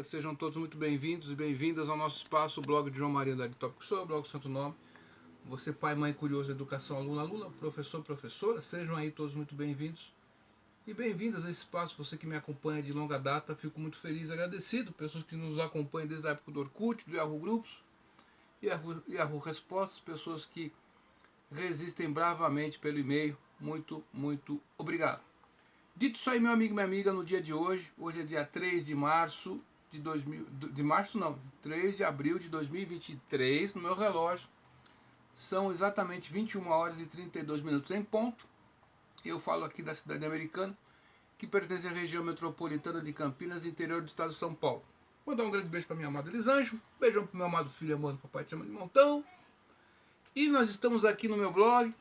Sejam todos muito bem-vindos e bem-vindas ao nosso espaço, o blog de João Maria da Tópico Sou, o blog Santo Nome. Você, pai, mãe, curioso, educação, aluno, aluna, professor, professora, sejam aí todos muito bem-vindos e bem-vindas a esse espaço. Você que me acompanha de longa data, fico muito feliz e agradecido. Pessoas que nos acompanham desde a época do Orkut, do Yahoo Grupos, Yahoo Respostas, pessoas que resistem bravamente pelo e-mail. Muito, muito obrigado. Dito isso aí, meu amigo e minha amiga, no dia de hoje é dia 3 de março de março não, 3 de abril de 2023, no meu relógio, são exatamente 21 horas e 32 minutos em ponto. Eu falo aqui da cidade americana, que pertence à região metropolitana de Campinas, interior do estado de São Paulo. Vou dar um grande beijo para minha amada Elisanjo, beijão para meu amado filho amado, papai te chama de montão. E nós estamos aqui no meu blog,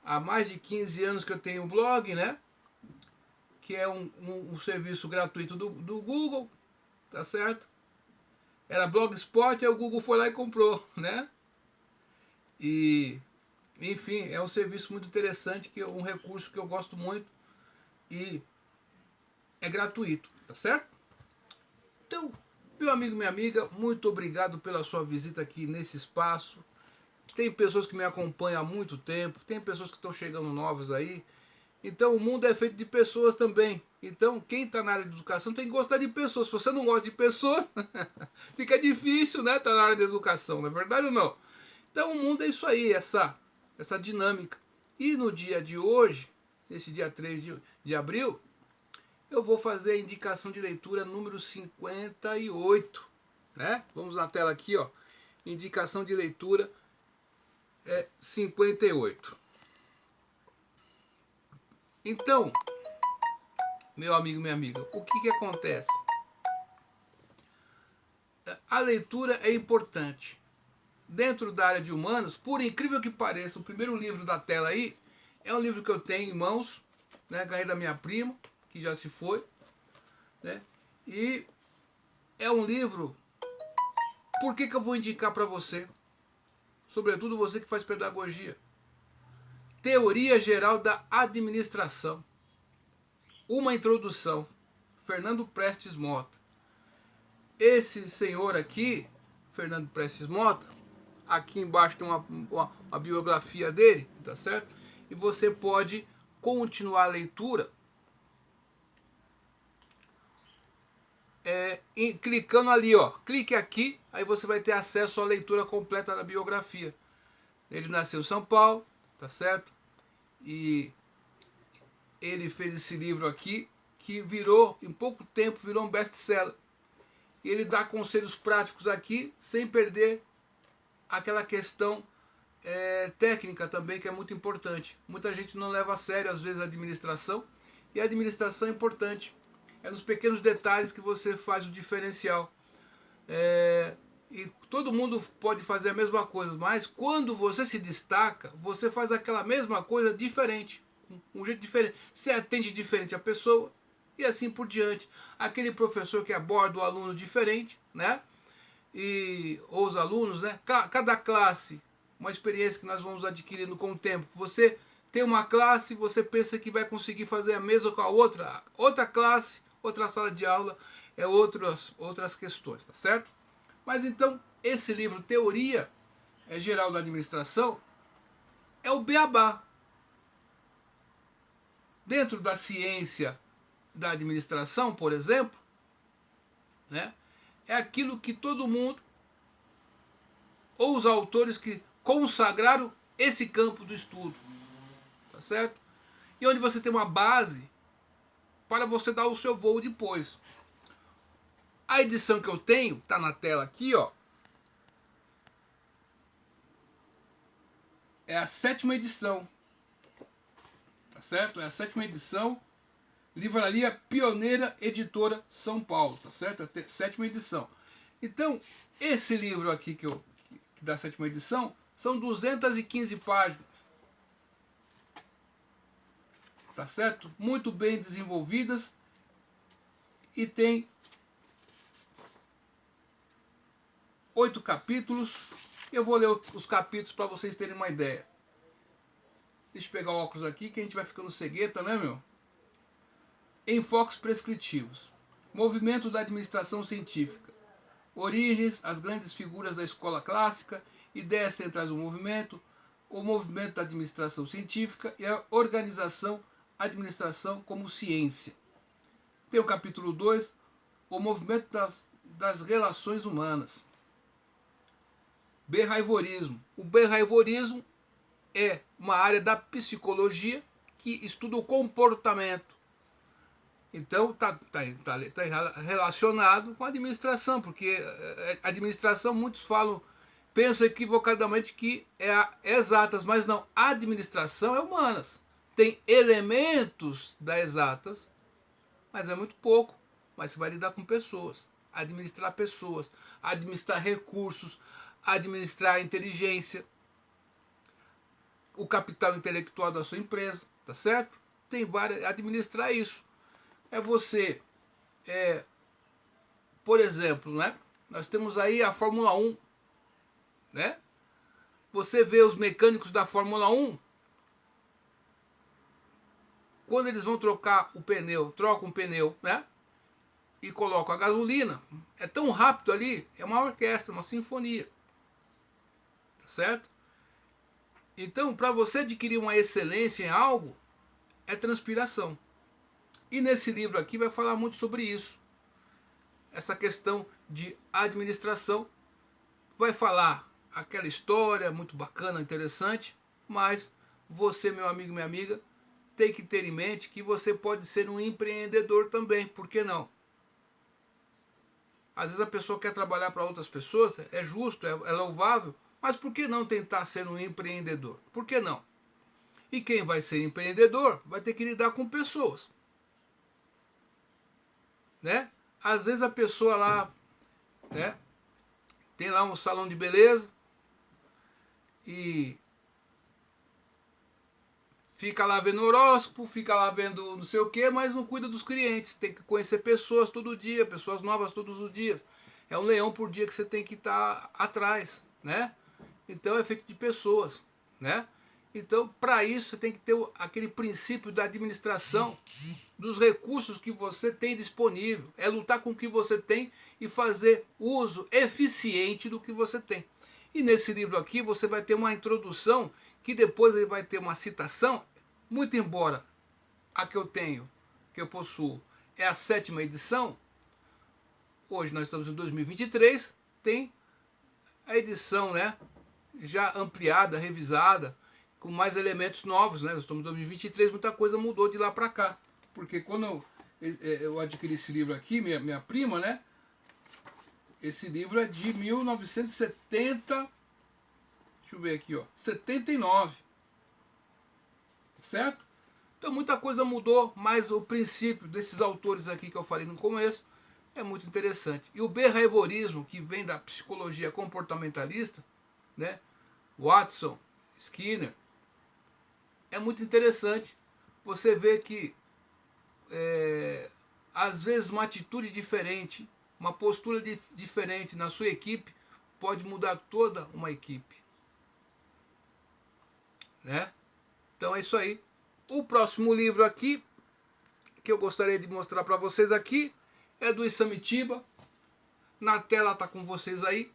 há mais de 15 anos que eu tenho um blog, né? Que é um serviço gratuito do Google, tá certo? Era Blogspot, aí o Google foi lá e comprou, né? E, enfim, é um serviço muito interessante, que é um recurso que eu gosto muito e é gratuito, tá certo? Então, meu amigo, minha amiga, muito obrigado pela sua visita aqui nesse espaço. Tem pessoas que me acompanham há muito tempo, tem pessoas que estão chegando novas aí. Então o mundo é feito de pessoas também. Então quem está na área de educação tem que gostar de pessoas. Se você não gosta de pessoas, fica difícil, né? Tá na área de educação, não é verdade ou não? Então o mundo é isso aí, essa dinâmica. E no dia de hoje, nesse dia 3 de abril, eu vou fazer a indicação de leitura número 58. Né? Vamos na tela aqui, ó. Indicação de leitura 58. Então, meu amigo, minha amiga, o que acontece? A leitura é importante. Dentro da área de humanos, por incrível que pareça, o primeiro livro da tela aí é um livro que eu tenho em mãos, né? Ganhei da minha prima, que já se foi, né? E é um livro, por que eu vou indicar para você? Sobretudo você que faz pedagogia. Teoria Geral da Administração. Uma introdução. Fernando Prestes Mota. Esse senhor aqui, Fernando Prestes Mota, aqui embaixo tem uma biografia dele, tá certo? E você pode continuar a leitura clicando ali, ó. Clique aqui, aí você vai ter acesso à leitura completa da biografia. Ele nasceu em São Paulo, tá certo? E ele fez esse livro aqui, que virou, em pouco tempo, virou um best-seller. E ele dá conselhos práticos aqui, sem perder aquela questão técnica também, que é muito importante. Muita gente não leva a sério, às vezes, a administração, e a administração é importante. É nos pequenos detalhes que você faz o diferencial. E todo mundo pode fazer a mesma coisa, mas quando você se destaca, você faz aquela mesma coisa diferente, um jeito diferente. Você atende diferente a pessoa e assim por diante. Aquele professor que aborda o aluno diferente, né? Ou os alunos, né? Cada classe, uma experiência que nós vamos adquirindo com o tempo. Você tem uma classe, você pensa que vai conseguir fazer a mesma com a outra classe, outra sala de aula, outras questões, tá certo? Mas então, esse livro, Teoria Geral da Administração, é o beabá. Dentro da ciência da administração, por exemplo, né, é aquilo que todo mundo, ou os autores que consagraram esse campo do estudo, tá certo? E onde você tem uma base para você dar o seu voo depois. A edição que eu tenho, tá na tela aqui, ó, é a 7ª edição, tá certo? É a 7ª edição, Livraria Pioneira Editora São Paulo, tá certo? É a 7ª edição. Então, esse livro aqui que da 7ª edição são 215 páginas, tá certo? Muito bem desenvolvidas e tem 8 capítulos. Eu vou ler os capítulos para vocês terem uma ideia. Deixa eu pegar o óculos aqui que a gente vai ficando cegueta, né, meu? Enfoques prescritivos. Movimento da administração científica. Origens, as grandes figuras da escola clássica, ideias centrais do movimento, o movimento da administração científica e a organização administração como ciência. Tem o capítulo 2, o movimento das relações humanas. Behaviorismo. O behaviorismo é uma área da psicologia que estuda o comportamento. Então, está relacionado com a administração, porque a administração, muitos falam, pensam equivocadamente que é exatas, mas não, a administração é humanas. Tem elementos da exatas, mas é muito pouco. Mas você vai lidar com pessoas, administrar recursos, administrar a inteligência, o capital intelectual da sua empresa, tá certo? Tem várias, administrar isso. É você, por exemplo, né? Nós temos aí a Fórmula 1, né? Você vê os mecânicos da Fórmula 1, quando eles vão trocar o pneu, trocam o pneu, né? E colocam a gasolina, é tão rápido ali, é uma orquestra, uma sinfonia, tá certo? Então, para você adquirir uma excelência em algo, é transpiração. E nesse livro aqui vai falar muito sobre isso. Essa questão de administração. Vai falar aquela história muito bacana, interessante, mas você, meu amigo, minha amiga, tem que ter em mente que você pode ser um empreendedor também. Por que não? Às vezes a pessoa quer trabalhar para outras pessoas, é justo, é louvável, mas por que não tentar ser um empreendedor? Por que não? E quem vai ser empreendedor vai ter que lidar com pessoas. Né? Às vezes a pessoa lá, né, tem lá um salão de beleza e fica lá vendo horóscopo, fica lá vendo não sei o que, mas não cuida dos clientes. Tem que conhecer pessoas todo dia, pessoas novas todos os dias. É um leão por dia que você tem que estar atrás, né? Então é feito de pessoas, né? Então, para isso, você tem que ter aquele princípio da administração dos recursos que você tem disponível. É lutar com o que você tem e fazer uso eficiente do que você tem. E nesse livro aqui você vai ter uma introdução que depois ele vai ter uma citação, muito embora a que eu tenho, que eu possuo, é a 7ª edição. Hoje nós estamos em 2023, tem a edição, né, já ampliada, revisada, com mais elementos novos, né? Nós estamos em 2023, muita coisa mudou de lá para cá. Porque quando eu adquiri esse livro aqui, minha prima, né? Esse livro é de 1970, deixa eu ver aqui, ó, 79. Certo? Então muita coisa mudou, mas o princípio desses autores aqui que eu falei no começo é muito interessante. E o behaviorismo, que vem da psicologia comportamentalista, né? Watson, Skinner, é muito interessante. Você vê que às vezes uma atitude diferente, uma postura diferente na sua equipe pode mudar toda uma equipe, né? Então é isso aí. O próximo livro aqui que eu gostaria de mostrar para vocês aqui é do Isamitiba. Na tela está com vocês aí.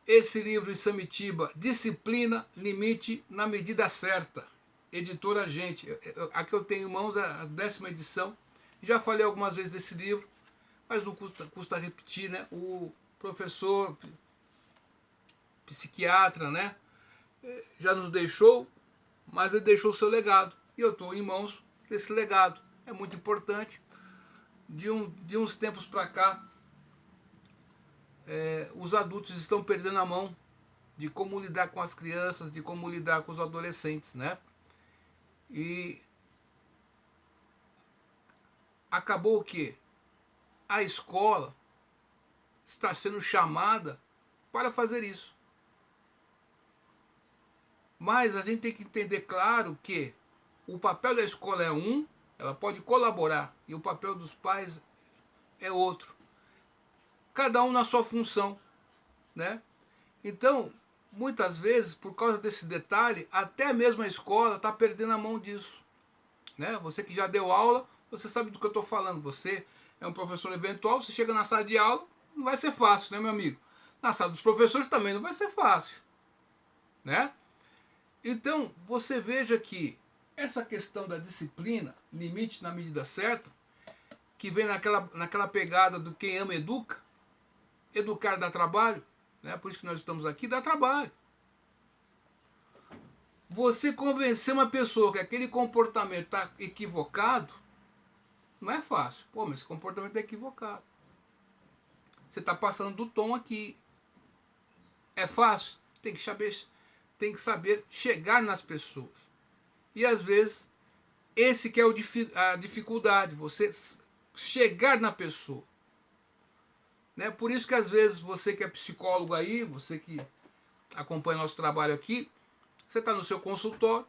Esse livro Isamitiba, Disciplina, Limite na Medida Certa. Editora Gente. Aqui eu tenho em mãos a 10ª edição. Já falei algumas vezes desse livro, mas não custa repetir, né? O professor psiquiatra, né, já nos deixou, mas ele deixou o seu legado. E eu estou em mãos desse legado. É muito importante. De uns tempos para cá, os adultos estão perdendo a mão de como lidar com as crianças, de como lidar com os adolescentes, né? E acabou que a escola está sendo chamada para fazer isso. Mas a gente tem que entender, claro, que o papel da escola é um, ela pode colaborar, e o papel dos pais é outro. Cada um na sua função, né? Então, muitas vezes, por causa desse detalhe, até mesmo a escola está perdendo a mão disso, né? Você que já deu aula, você sabe do que eu estou falando. Você é um professor eventual, você chega na sala de aula, não vai ser fácil, né, meu amigo? Na sala dos professores também não vai ser fácil, né? Então, você veja que essa questão da disciplina, limite na medida certa, que vem naquela pegada do quem ama educa, educar dá trabalho, né? Por isso que nós estamos aqui, dá trabalho. Você convencer uma pessoa que aquele comportamento está equivocado, não é fácil. Pô, mas esse comportamento é equivocado. Você está passando do tom aqui. É fácil? Tem que saber chegar nas pessoas. E às vezes, esse que é a dificuldade, você chegar na pessoa. Né? Por isso que às vezes você que é psicólogo aí, você que acompanha nosso trabalho aqui, você está no seu consultório,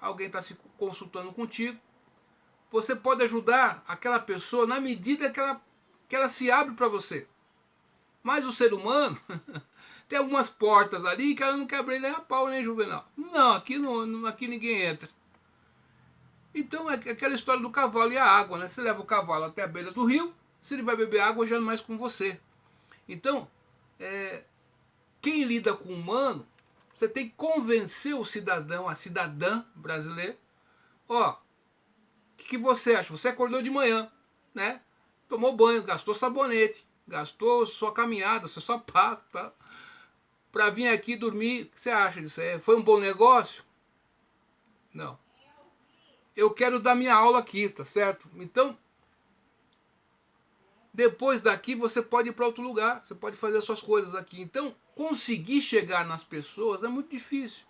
alguém está se consultando contigo, você pode ajudar aquela pessoa na medida que ela se abre para você. Mas o ser humano tem algumas portas ali que ela não quer abrir nem a pau nem Juvenal. Não, aqui ninguém entra. Então é aquela história do cavalo e a água, né? Você leva o cavalo até a beira do rio, se ele vai beber água já não é mais com você. Então, quem lida com o humano, você tem que convencer o cidadão, a cidadã brasileira, ó, o que você acha? Você acordou de manhã, né? Tomou banho, gastou sabonete, gastou sua caminhada, seu sapato, tá? Para vir aqui dormir, o que você acha disso? Foi um bom negócio? Não. Eu quero dar minha aula aqui, tá certo? Então, depois daqui você pode ir para outro lugar, você pode fazer suas coisas aqui. Então, conseguir chegar nas pessoas é muito difícil.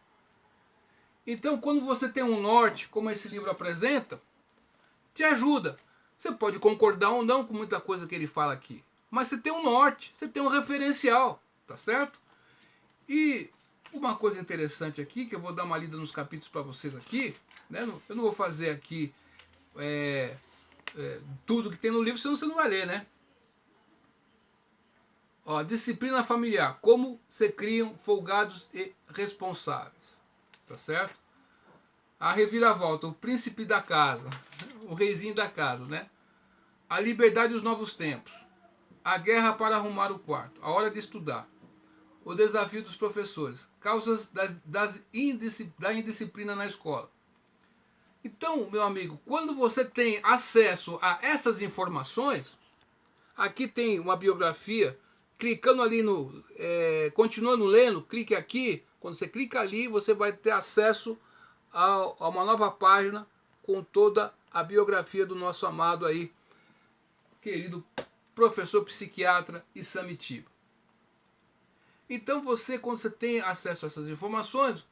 Então, quando você tem um norte, como esse livro apresenta, te ajuda. Você pode concordar ou não com muita coisa que ele fala aqui, mas você tem um norte, você tem um referencial, tá certo? E uma coisa interessante aqui, que eu vou dar uma lida nos capítulos para vocês aqui, né? Eu não vou fazer aqui tudo que tem no livro, senão você não vai ler, né? Ó, disciplina familiar, como se criam folgados e responsáveis, tá certo? A reviravolta, o príncipe da casa, o reizinho da casa, né? A liberdade e os novos tempos, a guerra para arrumar o quarto, a hora de estudar, o desafio dos professores, causas da indisciplina na escola. Então, meu amigo, quando você tem acesso a essas informações, aqui tem uma biografia, clicando ali continuando lendo, clique aqui, quando você clica ali, você vai ter acesso a uma nova página com toda a biografia do nosso amado aí, querido professor psiquiatra Isamitiba. Então quando você tem acesso a essas informações,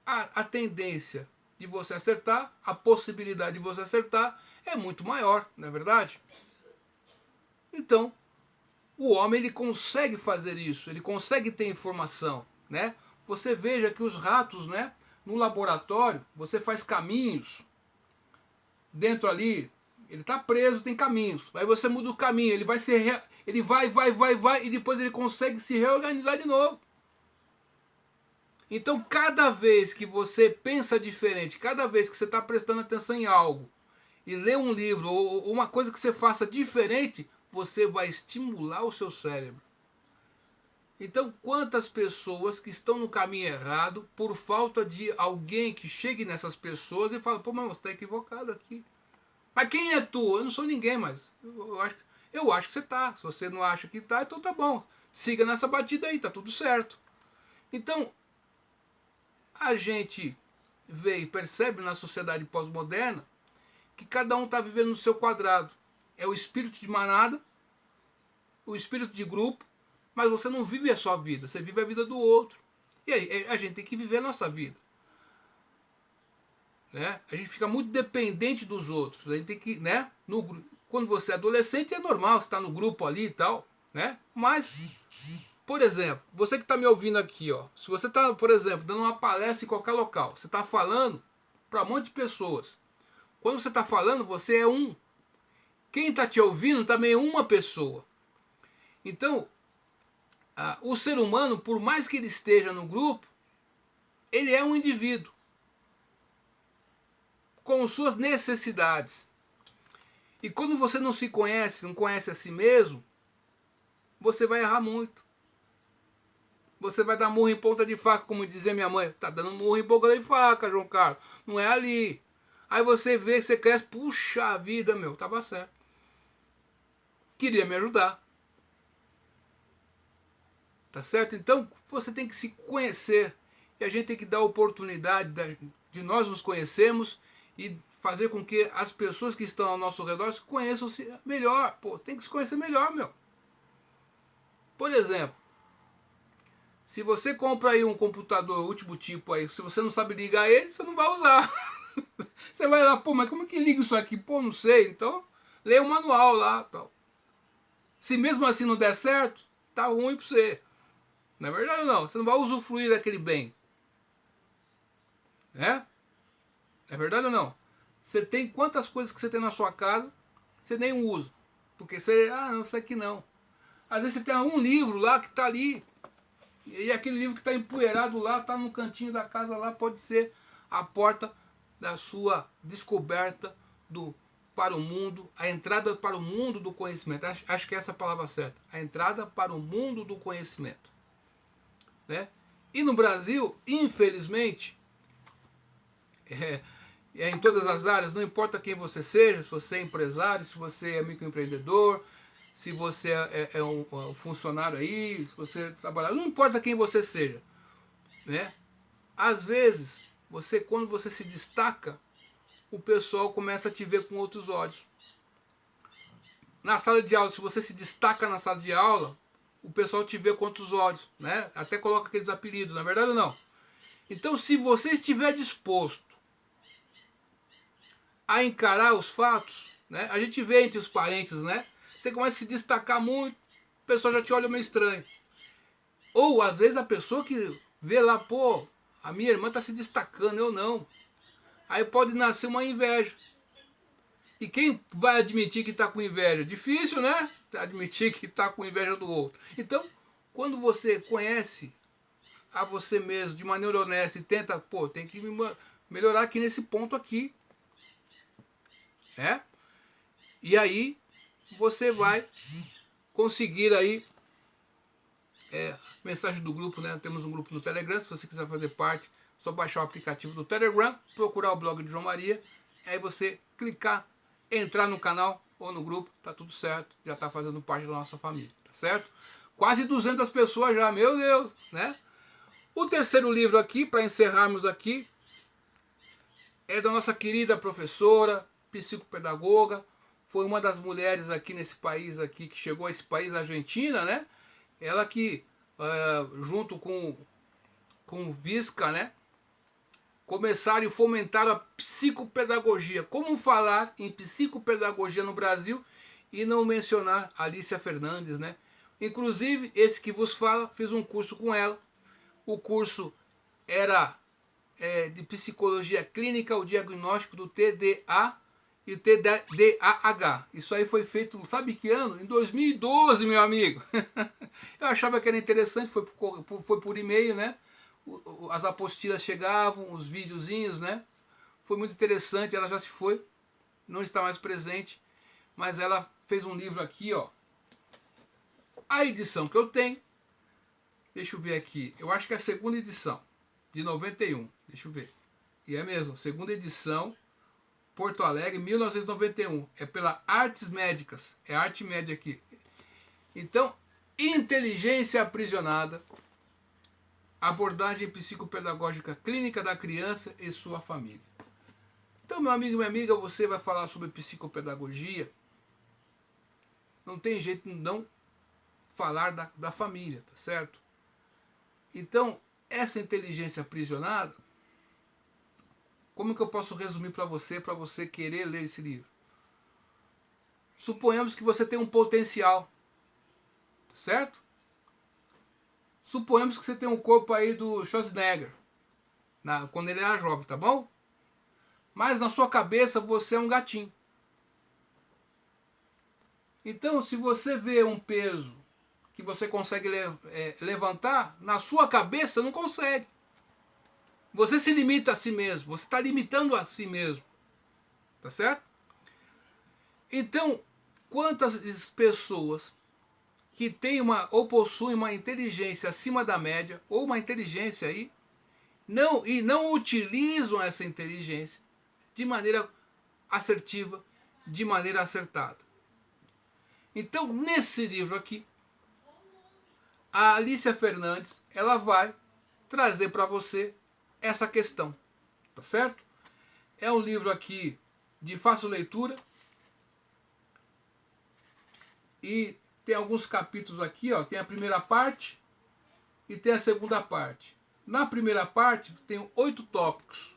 a tendência de você acertar, a possibilidade de você acertar é muito maior, não é verdade? Então, o homem ele consegue fazer isso, ele consegue ter informação, né? Você veja que os ratos, né, no laboratório, você faz caminhos dentro ali, ele está preso, tem caminhos. Aí você muda o caminho, ele vai e depois ele consegue se reorganizar de novo. Então, cada vez que você pensa diferente, cada vez que você está prestando atenção em algo e lê um livro ou uma coisa que você faça diferente, você vai estimular o seu cérebro. Então, quantas pessoas que estão no caminho errado por falta de alguém que chegue nessas pessoas e fala, pô, mas você está equivocado aqui. Mas quem é tu? Eu não sou ninguém, mas eu acho que você está. Se você não acha que está, então tá bom. Siga nessa batida aí, tá tudo certo. Então, a gente vê e percebe na sociedade pós-moderna que cada um está vivendo no seu quadrado. É o espírito de manada, o espírito de grupo, mas você não vive a sua vida, você vive a vida do outro. E aí a gente tem que viver a nossa vida. Né? A gente fica muito dependente dos outros. A gente tem que, né? Quando você é adolescente é normal, você está no grupo ali e tal, né? Mas, por exemplo, você que está me ouvindo aqui, ó, se você está, por exemplo, dando uma palestra em qualquer local, você está falando para um monte de pessoas. Quando você está falando, você é um. Quem está te ouvindo também é uma pessoa. Então, o ser humano, por mais que ele esteja no grupo, ele é um indivíduo com suas necessidades. E quando você não se conhece, não conhece a si mesmo, você vai errar muito. Você vai dar murro em ponta de faca, como dizia minha mãe. Tá dando murro em ponta de faca, João Carlos. Não é ali. Aí você vê, você cresce, puxa vida, meu, tava certo. Queria me ajudar. Tá certo? Então, você tem que se conhecer. E a gente tem que dar a oportunidade de nós nos conhecermos e fazer com que as pessoas que estão ao nosso redor se conheçam melhor. Pô, tem que se conhecer melhor, meu. Por exemplo, se você compra aí um computador último tipo aí, se você não sabe ligar ele, você não vai usar. Você vai lá, pô, mas como é que liga isso aqui? Pô, não sei. Então, lê o manual lá, tal. Se mesmo assim não der certo, tá ruim pra você. Não é verdade ou não? Você não vai usufruir daquele bem. Né? É verdade ou não? Você tem quantas coisas que você tem na sua casa, você nem usa. Porque você, não, isso aqui não. Às vezes você tem um livro lá que está ali, e aquele livro que está empoeirado lá, está no cantinho da casa lá, pode ser a porta da sua descoberta para o mundo, a entrada para o mundo do conhecimento. Acho que é essa a palavra certa. A entrada para o mundo do conhecimento. Né? E no Brasil, infelizmente, em todas as áreas, não importa quem você seja, se você é empresário, se você é microempreendedor, se você é um funcionário aí, se você trabalha, não importa quem você seja, né? Às vezes, quando você se destaca, o pessoal começa a te ver com outros olhos. Na sala de aula, se você se destaca na sala de aula, o pessoal te vê com outros olhos, né? Até coloca aqueles apelidos, não é verdade ou não? Então, se você estiver disposto a encarar os fatos, né? A gente vê entre os parentes, né? Você começa a se destacar muito, o pessoal já te olha meio estranho. Ou às vezes a pessoa que vê lá, pô, a minha irmã está se destacando, eu não. Aí pode nascer uma inveja. E quem vai admitir que está com inveja? Difícil, né? Admitir que está com inveja do outro. Então, quando você conhece a você mesmo de maneira honesta e tenta, pô, tem que melhorar aqui nesse ponto aqui. Né? E aí você vai conseguir aí mensagem do grupo, né? Temos um grupo no Telegram, se você quiser fazer parte, só baixar o aplicativo do Telegram, procurar o blog de João Maria, aí você clicar, entrar no canal ou no grupo, tá tudo certo, já tá fazendo parte da nossa família, tá certo? Quase 200 pessoas já, meu Deus, né? O terceiro livro aqui, para encerrarmos aqui, é da nossa querida professora, psicopedagoga, foi uma das mulheres aqui nesse país aqui, que chegou a esse país, a Argentina, né? Ela que, junto com Visca, né? Começaram e fomentaram a psicopedagogia. Como falar em psicopedagogia no Brasil e não mencionar Alicia Fernandes, né? Inclusive, esse que vos fala, fiz um curso com ela. O curso era de psicologia clínica, o diagnóstico do TDA e o TDAH. Isso aí foi feito, sabe que ano? Em 2012, meu amigo. Eu achava que era interessante, foi por e-mail, né? As apostilas chegavam, os videozinhos, né? Foi muito interessante, ela já se foi, não está mais presente, mas ela fez um livro aqui, ó. A edição que eu tenho, deixa eu ver aqui, eu acho que é a segunda edição, de 91, deixa eu ver. E é mesmo, segunda edição, Porto Alegre, 1991. É pela Artes Médicas, é Arte Média aqui. Então, inteligência aprisionada, abordagem psicopedagógica clínica da criança e sua família. Então, meu amigo e minha amiga, você vai falar sobre psicopedagogia. Não tem jeito de não falar da família, tá certo? Então, essa inteligência aprisionada, como que eu posso resumir para você querer ler esse livro? Suponhamos que você tem um potencial, tá certo? Suponhamos que você tem um corpo aí do Schwarzenegger, quando ele era jovem, tá bom? Mas na sua cabeça você é um gatinho. Então, se você vê um peso que você consegue levantar, na sua cabeça não consegue. Você se limita a si mesmo, você está limitando a si mesmo. Tá certo? Então, quantas pessoas que têm ou possuem uma inteligência acima da média, ou uma inteligência aí, não utilizam essa inteligência de maneira assertiva, de maneira acertada. Então, nesse livro aqui, a Alicia Fernandes, ela vai trazer para você essa questão, tá certo? É um livro aqui de fácil leitura e tem alguns capítulos aqui, ó, tem a primeira parte e tem a segunda parte. Na primeira parte tem 8 tópicos,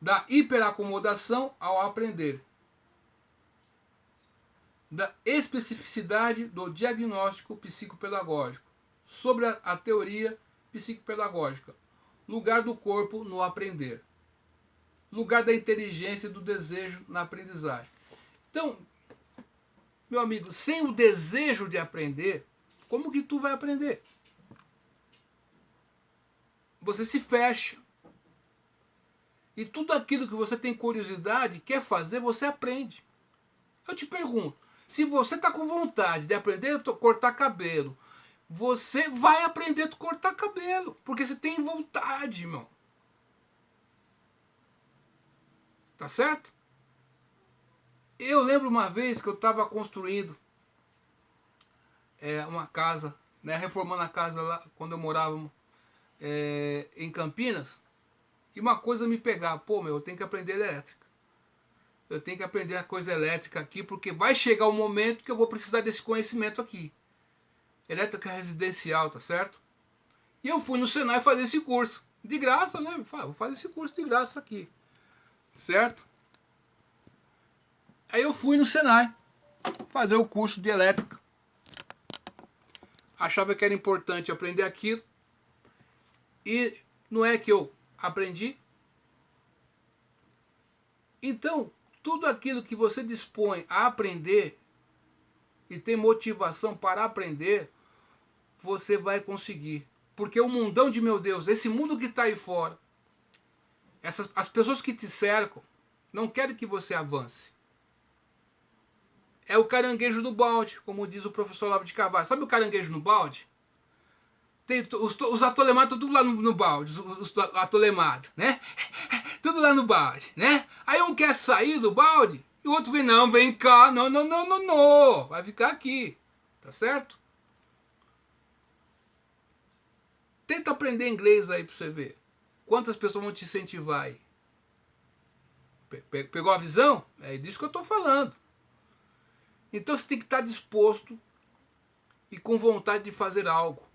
da hiperacomodação ao aprender, da especificidade do diagnóstico psicopedagógico, sobre a teoria psicopedagógica, lugar do corpo no aprender, lugar da inteligência e do desejo na aprendizagem. Então, meu amigo, sem o desejo de aprender, como que tu vai aprender? Você se fecha. E tudo aquilo que você tem curiosidade, quer fazer, você aprende. Eu te pergunto, se você está com vontade de aprender a cortar cabelo, você vai aprender a cortar cabelo, porque você tem vontade, irmão. Tá certo? Eu lembro uma vez que eu estava construindo uma casa, né, reformando a casa lá, quando eu morava em Campinas, e uma coisa me pegava, pô, eu tenho que aprender elétrica. Eu tenho que aprender a coisa elétrica aqui, porque vai chegar o momento que eu vou precisar desse conhecimento aqui. Elétrica residencial, tá certo? E eu fui no Senai fazer esse curso. De graça, né? Vou fazer esse curso de graça aqui. Certo? Aí eu fui no Senai fazer o curso de elétrica. Achava que era importante aprender aquilo. E não é que eu aprendi. Então, tudo aquilo que você dispõe a aprender e tem motivação para aprender, você vai conseguir. Porque o mundão de meu Deus, esse mundo que está aí fora, as pessoas que te cercam, não querem que você avance. É o caranguejo no balde, como diz o professor Olavo de Carvalho. Sabe o caranguejo no balde? Tem os atolemados tudo lá no balde, os atolemados, né? Tudo lá no balde, né? Aí um quer sair do balde e o outro vem, não, vem cá, não, vai ficar aqui, tá certo? Tenta aprender inglês aí pra você ver. Quantas pessoas vão te incentivar aí? Pegou a visão? É disso que eu tô falando. Então você tem que estar disposto e com vontade de fazer algo.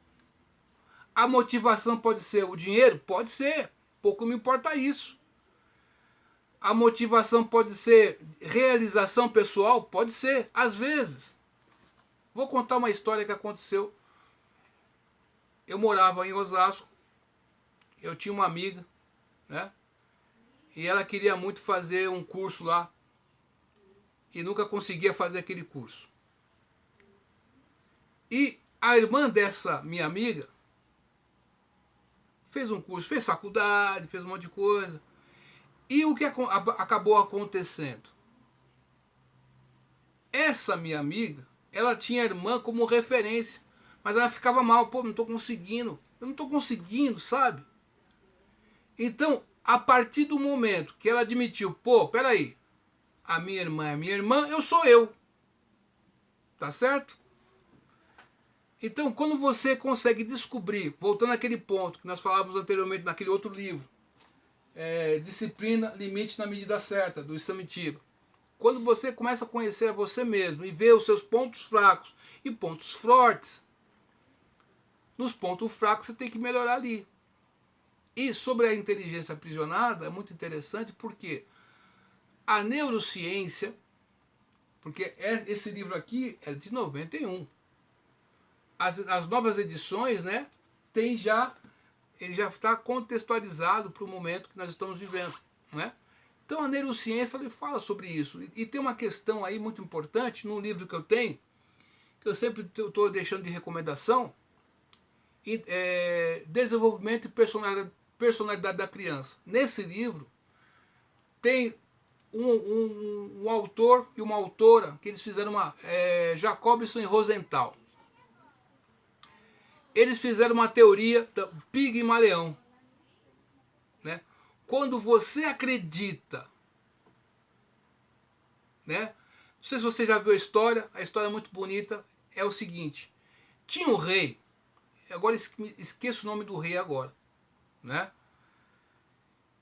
A motivação pode ser o dinheiro? Pode ser. Pouco me importa isso. A motivação pode ser realização pessoal? Pode ser. Às vezes. Vou contar uma história que aconteceu. Eu morava em Osasco. Eu tinha uma amiga, né? E ela queria muito fazer um curso lá. E nunca conseguia fazer aquele curso. E a irmã dessa minha amiga fez um curso, fez faculdade, fez um monte de coisa. E o que acabou acontecendo? Essa minha amiga, ela tinha a irmã como referência, mas ela ficava mal, pô, não estou conseguindo, eu não estou conseguindo, sabe? Então, a partir do momento que ela admitiu, pô, peraí, a minha irmã é minha irmã, eu sou eu, tá certo? Então, quando você consegue descobrir, voltando àquele ponto que nós falávamos anteriormente naquele outro livro, Disciplina, Limite na Medida Certa, do Samitiba. Quando você começa a conhecer a você mesmo e ver os seus pontos fracos e pontos fortes, nos pontos fracos você tem que melhorar ali. E sobre a inteligência aprisionada, é muito interessante porque a neurociência, porque esse livro aqui é de 91, as novas edições, né, ele já está contextualizado para o momento que nós estamos vivendo, né? Então a neurociência ele fala sobre isso. E tem uma questão aí muito importante num livro que eu tenho, que eu sempre estou deixando de recomendação, desenvolvimento e personalidade da criança. Nesse livro tem um autor e uma autora, que eles fizeram Jacobson e Rosenthal. Eles fizeram uma teoria da Pigmaleão, né? Quando você acredita, né? Não sei se você já viu a história é muito bonita, é o seguinte, tinha um rei, agora esqueço o nome do rei agora, né?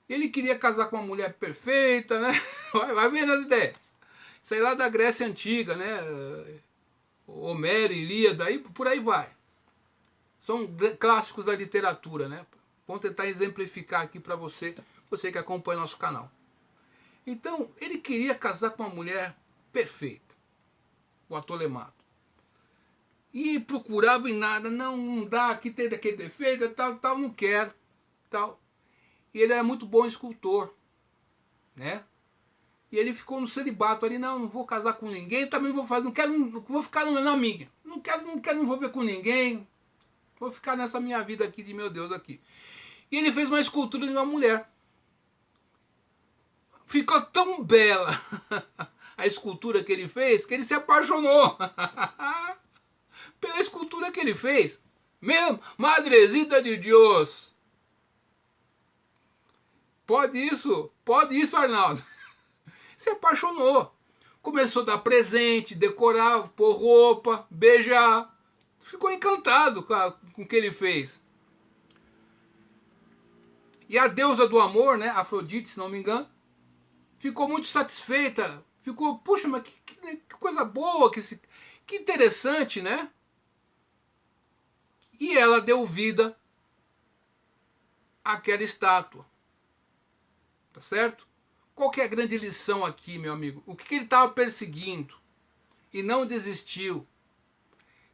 Ele queria casar com uma mulher perfeita, né? Vai vendo as ideias. Isso aí lá da Grécia Antiga, né? Homero, Ilíada, aí, por aí vai. São clássicos da literatura, né? Vamos tentar exemplificar aqui para você, você que acompanha nosso canal. Então, ele queria casar com uma mulher perfeita, o Ptolemato. E procurava em nada, não dá, aqui tem daquele defeito, tal, não quero, tal. E ele era muito bom escultor, né? E ele ficou no celibato ali, não vou casar com ninguém, também não vou fazer, não vou ficar na minha. Não quero me envolver com ninguém. Vou ficar nessa minha vida aqui de meu Deus aqui. E ele fez uma escultura de uma mulher. Ficou tão bela a escultura que ele fez, que ele se apaixonou pela escultura que ele fez. Mesmo, Madrecita de Deus. Pode isso, Arnaldo. Se apaixonou. Começou a dar presente, decorar, pôr roupa, beijar. Ficou encantado com o que ele fez. E a deusa do amor, né, Afrodite, se não me engano, ficou muito satisfeita. Ficou, puxa, mas que coisa boa, que interessante, né? E ela deu vida àquela estátua. Tá certo? Qual que é a grande lição aqui, meu amigo? O que ele estava perseguindo e não desistiu.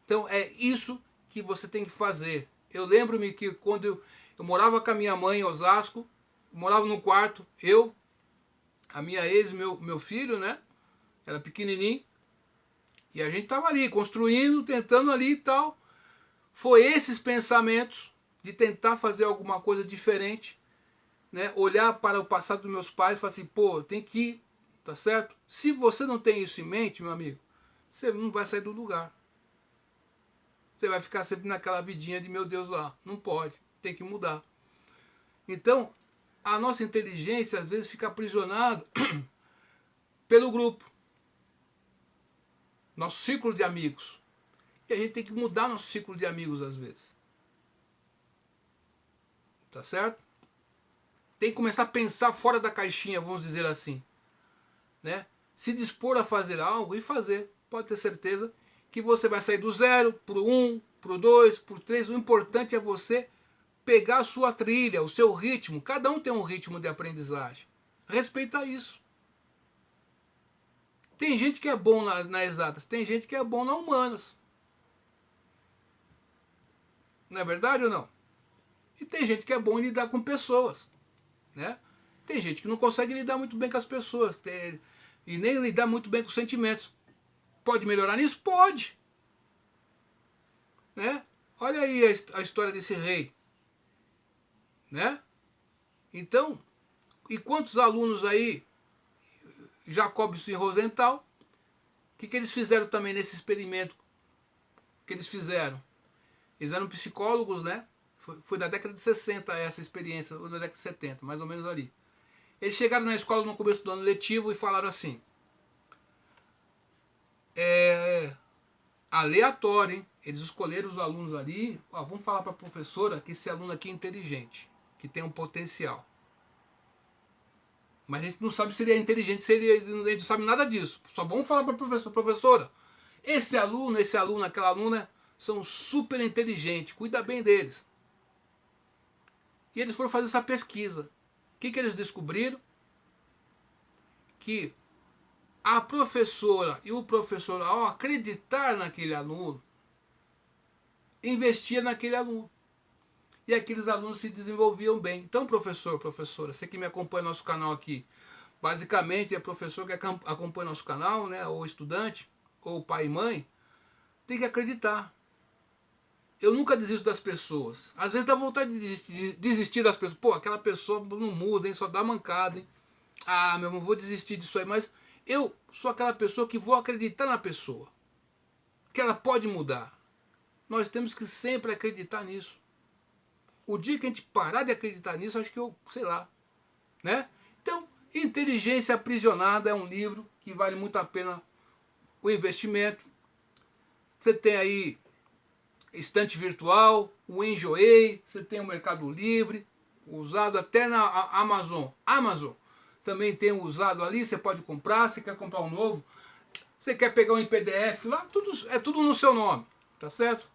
Então é isso que você tem que fazer. Eu lembro-me que quando eu morava com a minha mãe em Osasco, morava no quarto, a minha ex, meu filho, né? Era pequenininho. E a gente estava ali, construindo, tentando ali e tal. Foi esses pensamentos de tentar fazer alguma coisa diferente, né? Olhar para o passado dos meus pais e falar assim, pô, tem que ir, tá certo? Se você não tem isso em mente, meu amigo, você não vai sair do lugar. Você vai ficar sempre naquela vidinha de meu Deus lá. Não pode, tem que mudar. Então, a nossa inteligência às vezes fica aprisionada pelo grupo. Nosso círculo de amigos. E a gente tem que mudar nosso círculo de amigos às vezes. Tá certo? Tem que começar a pensar fora da caixinha, vamos dizer assim. Né? Se dispor a fazer algo e fazer. Pode ter certeza que você vai sair do 0 para o 1, para o 2, para o 3. O importante é você pegar a sua trilha, o seu ritmo. Cada um tem um ritmo de aprendizagem. Respeita isso. Tem gente que é bom nas exatas, tem gente que é bom nas humanas. Não é verdade ou não? E tem gente que é bom em lidar com pessoas. Né? Tem gente que não consegue lidar muito bem com as pessoas. E nem lidar muito bem com os sentimentos. Pode melhorar nisso? Pode. Né? Olha aí a história desse rei. Né? Então, e quantos alunos aí, Jacobson e Rosenthal, o que eles fizeram também nesse experimento que eles fizeram? Eles eram psicólogos, né? Foi na década de 60 essa experiência, ou na década de 70, mais ou menos ali. Eles chegaram na escola no começo do ano letivo e falaram assim, aleatório, hein? Eles escolheram os alunos ali, vamos falar para a professora que esse aluno aqui é inteligente, que tem um potencial. Mas a gente não sabe se ele é inteligente, a gente não sabe nada disso. Só vamos falar para a professora, esse aluno, aquela aluna, são super inteligentes, cuida bem deles. E eles foram fazer essa pesquisa. O que eles descobriram? Que a professora e o professor, ao acreditar naquele aluno, investia naquele aluno. E aqueles alunos se desenvolviam bem. Então, professor, professora, você que me acompanha no nosso canal aqui, basicamente é professor que acompanha nosso canal, né, ou estudante, ou pai e mãe, tem que acreditar. Eu nunca desisto das pessoas. Às vezes dá vontade de desistir das pessoas. Pô, aquela pessoa não muda, hein? Só dá mancada, hein? Ah, meu irmão, vou desistir disso aí, mas eu sou aquela pessoa que vou acreditar na pessoa, que ela pode mudar. Nós temos que sempre acreditar nisso. O dia que a gente parar de acreditar nisso, acho que eu, sei lá, né? Então, Inteligência Aprisionada é um livro que vale muito a pena o investimento. Você tem aí estante virtual, o Enjoei, você tem o Mercado Livre, usado até na Amazon. Amazon também tem um usado ali, você pode comprar, você quer comprar um novo, você quer pegar um em PDF lá, é tudo no seu nome, tá certo?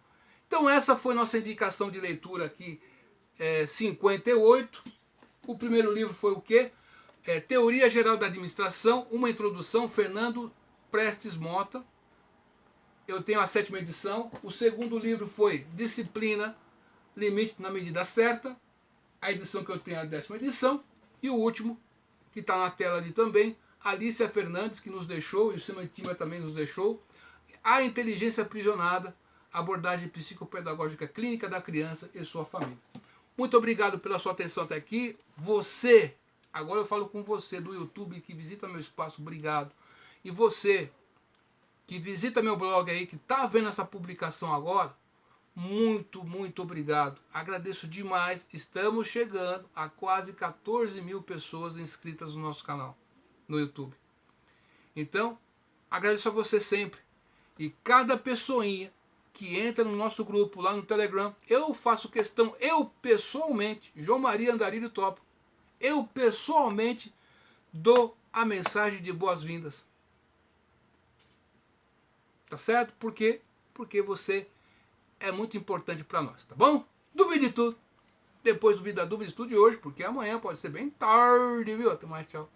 Então essa foi nossa indicação de leitura aqui, 58. O primeiro livro foi o quê? Teoria Geral da Administração, uma introdução, Fernando Prestes Mota. Eu tenho a 7ª edição. O segundo livro foi Disciplina, Limite na Medida Certa. A edição que eu tenho é a 10ª edição. E o último, que está na tela ali também, Alicia Fernandes, que nos deixou, e o Simon Tima também nos deixou. A Inteligência Aprisionada, abordagem psicopedagógica clínica da criança e sua família. Muito obrigado pela sua atenção até aqui. Você, agora eu falo com você do YouTube que visita meu espaço, obrigado. E você que visita meu blog aí, que está vendo essa publicação agora, muito, muito obrigado. Agradeço demais. Estamos chegando a quase 14 mil pessoas inscritas no nosso canal, no YouTube. Então, agradeço a você sempre. E cada pessoinha que entra no nosso grupo lá no Telegram, eu faço questão, eu pessoalmente, João Maria Andarilho Top, eu pessoalmente dou a mensagem de boas-vindas. Tá certo? Por quê? Porque você é muito importante para nós, tá bom? Duvide tudo. Depois duvida, dúvida, estude hoje, porque amanhã pode ser bem tarde, viu? Até mais, tchau.